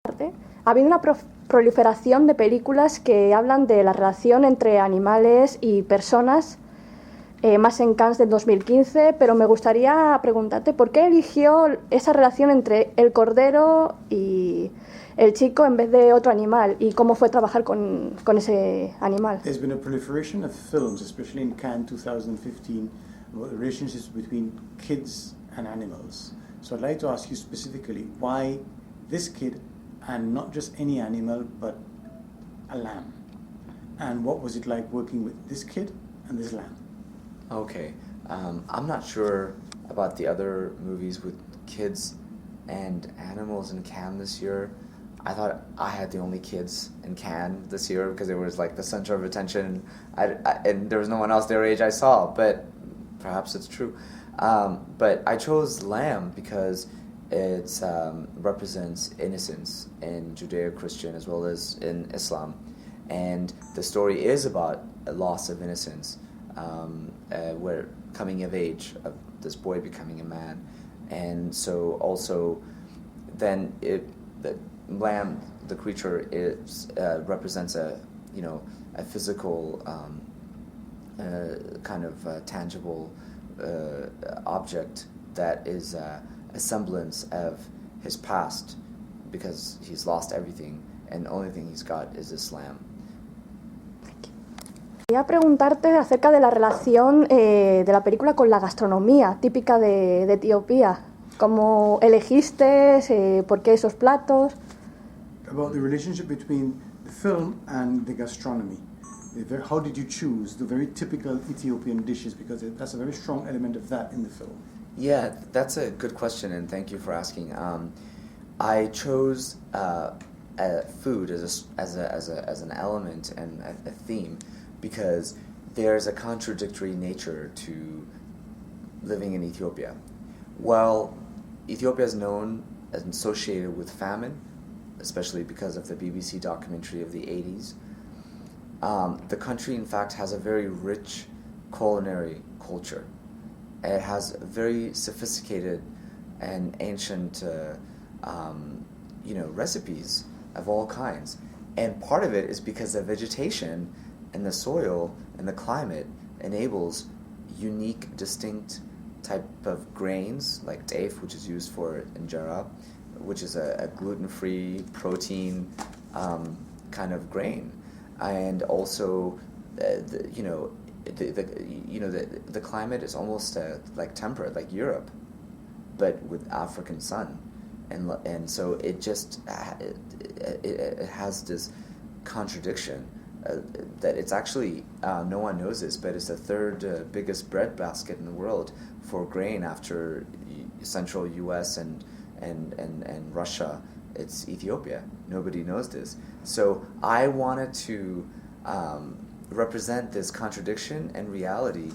Ha habido una proliferación de películas que hablan de la relación entre animales y personas, más en Cannes del 2015, pero me gustaría preguntarte por qué eligió esa relación entre el cordero y el chico en vez de otro animal y cómo fue trabajar con ese animal. There's been a proliferation of films, especially in Cannes 2015, about the relationships between kids and animals. So I'd like to ask you specifically why this kid and not just any animal but a lamb. And what was it like working with this kid and this lamb? Okay, I'm not sure about the other movies with kids and animals in Cannes this year. I thought I had the only kids in Cannes this year because it was like the center of attention, and there was no one else their age I saw, but perhaps it's true. But I chose lamb because it represents innocence in Judeo-Christian as well as in Islam, and the story is about a loss of innocence. Where coming of age of this boy becoming a man, and so also then the lamb, the creature, represents a physical kind of tangible object that is a semblance of his past, because he's lost everything and the only thing he's got is this lamb. Quería preguntarte acerca de la relación de la película con la gastronomía típica de Etiopía. ¿Cómo elegiste? ¿Por qué esos platos? About the relationship between the film and the gastronomy. How did you choose the very typical Ethiopian dishes? Because that's a very strong element of that in the film. Yeah, that's a good question, and thank you for asking. I chose food as an element and a theme, because there's a contradictory nature to living in Ethiopia. Well, Ethiopia is known and associated with famine, especially because of the BBC documentary of the 80s. The country, in fact, has a very rich culinary culture. It has very sophisticated and ancient recipes of all kinds. And part of it is because the vegetation and the soil and the climate enables unique, distinct type of grains, like teff, which is used for injera, which is a gluten-free protein kind of grain, and also the climate is almost like temperate, like Europe, but with African sun, and so it just it has this contradiction. That it's actually, no one knows this, but it's the third biggest bread basket in the world for grain after central U.S. and Russia. It's Ethiopia. Nobody knows this. So I wanted to represent this contradiction and reality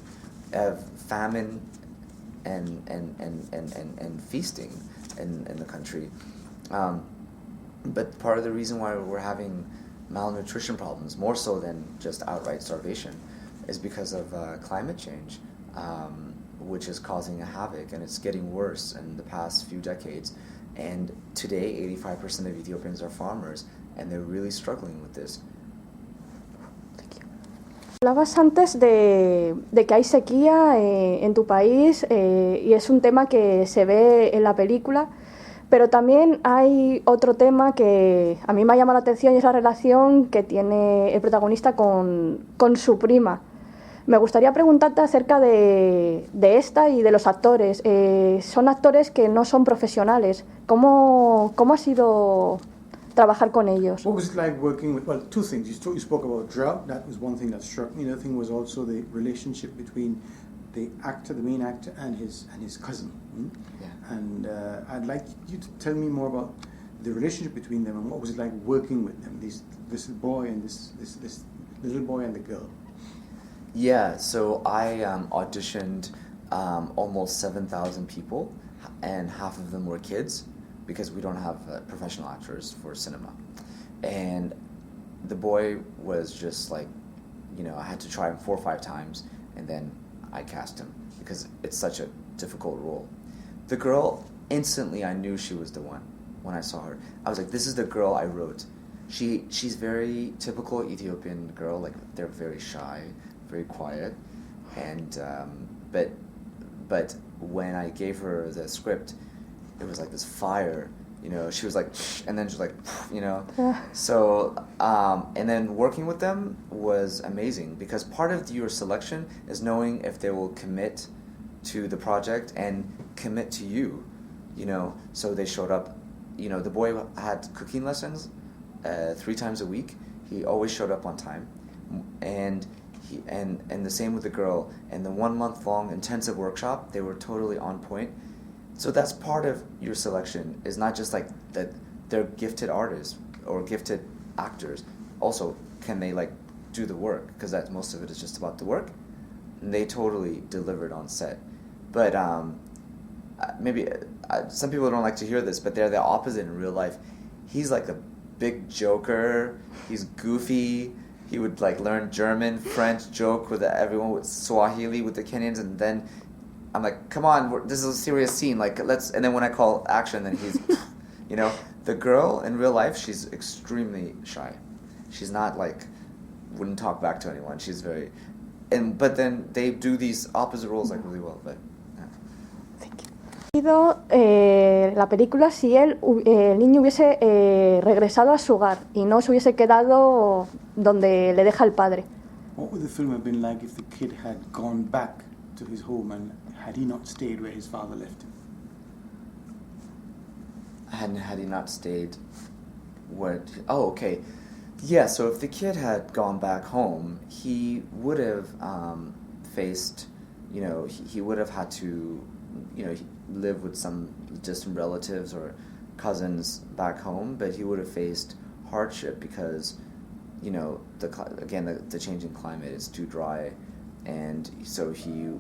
of famine and feasting in the country. But part of the reason why we're having malnutrition problems, more so than just outright starvation, is because of climate change, which is causing a havoc, and it's getting worse in the past few decades. And today, 85% of Ethiopians are farmers, and they're really struggling with this. Hablabas antes de que hay sequía en tu país, y es un tema que se ve en la película. Pero también hay otro tema que a mí me ha llamado la atención, y es la relación que tiene el protagonista con su prima. Me gustaría preguntarte acerca de Esta y de los actores. Son actores que no son profesionales. ¿Cómo ha sido trabajar con ellos? What was it like working with, well, two things. You spoke about drought. That was one thing that struck me. The other thing was also the relationship between the main actor, and his cousin. Yeah. And I'd like you to tell me more about the relationship between them and what was it like working with them, this boy and this little boy and the girl. Yeah, so I auditioned almost 7,000 people, and half of them were kids, because we don't have professional actors for cinema. And the boy was just like, I had to try him 4 or 5 times, and then I cast him, because it's such a difficult role. The girl, instantly I knew she was the one. when I saw her. I was like, this is the girl I wrote. She's very typical Ethiopian girl. Like, they're very shy, very quiet, and but when I gave her the script, it was like this fire. You know, she was like, and then she was like, you know. So, and then working with them was amazing, because part of your selection is knowing if they will commit to the project and commit to you, you know. So they showed up. You know, the boy had cooking lessons 3 times a week. He always showed up on time, and the same with the girl. And the 1 month long intensive workshop, they were totally on point. So that's part of your selection, is not just like that they're gifted artists or gifted actors. Also, can they like do the work? Because that most of it is just about the work. And they totally delivered on set. But maybe some people don't like to hear this, but they're the opposite in real life. He's like a big joker. He's goofy. He would like learn German, French, joke with everyone, with Swahili with the Kenyans, and then I'm like, come on, this is a serious scene. Like, let's. And then when I call action, then he's, you know, the girl in real life, she's extremely shy. She's not like, wouldn't talk back to anyone. She's very, but then they do these opposite roles like really well. But la película si el niño hubiese regresado a su hogar y no se hubiese quedado donde le deja el padre. What would the film have been like if the kid had gone back to his home and had he not stayed where his father left him? Had he not stayed where... Oh, okay. Yeah, so if the kid had gone back home, he would have faced, you know, he would have had to, you know, live with some distant relatives or cousins back home, but he would have faced hardship because, you know, the changing climate is too dry, and so he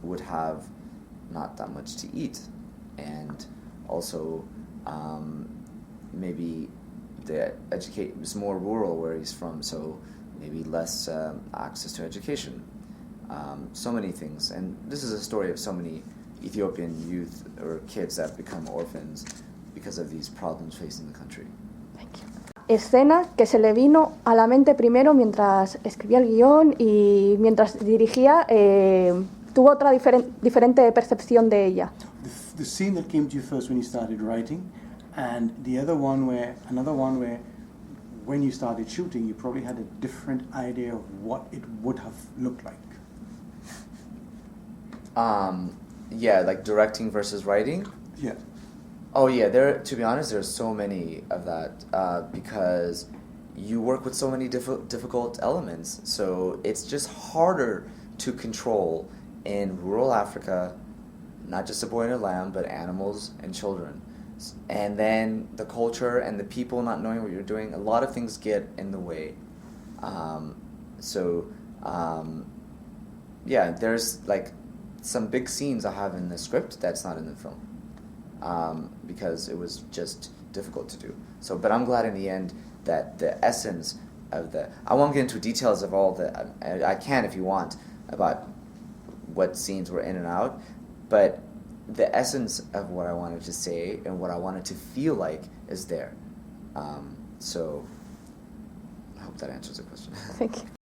would have not that much to eat, and also maybe it's more rural where he's from, so maybe less access to education. So many things, and this is a story of so many Ethiopian youth or kids that become orphans because of these problems facing the country. Thank you. Escena que se le vino a la mente primero mientras escribía el guión y mientras dirigía, tuvo otra diferente percepción de ella. The scene that came to you first when you started writing, and another one where when you started shooting you probably had a different idea of what it would have looked like. Yeah, like directing versus writing? Yeah. Oh yeah, to be honest, there's so many of that because you work with so many difficult elements. So it's just harder to control in rural Africa, not just a boy and a lamb, but animals and children. And then the culture and the people not knowing what you're doing, a lot of things get in the way. Yeah, there's like some big scenes I have in the script that's not in the film because it was just difficult to do. So, but I'm glad in the end that the essence of I won't get into details of all I can if you want, about what scenes were in and out, but the essence of what I wanted to say and what I wanted to feel like is there. So I hope that answers the question. Thank you.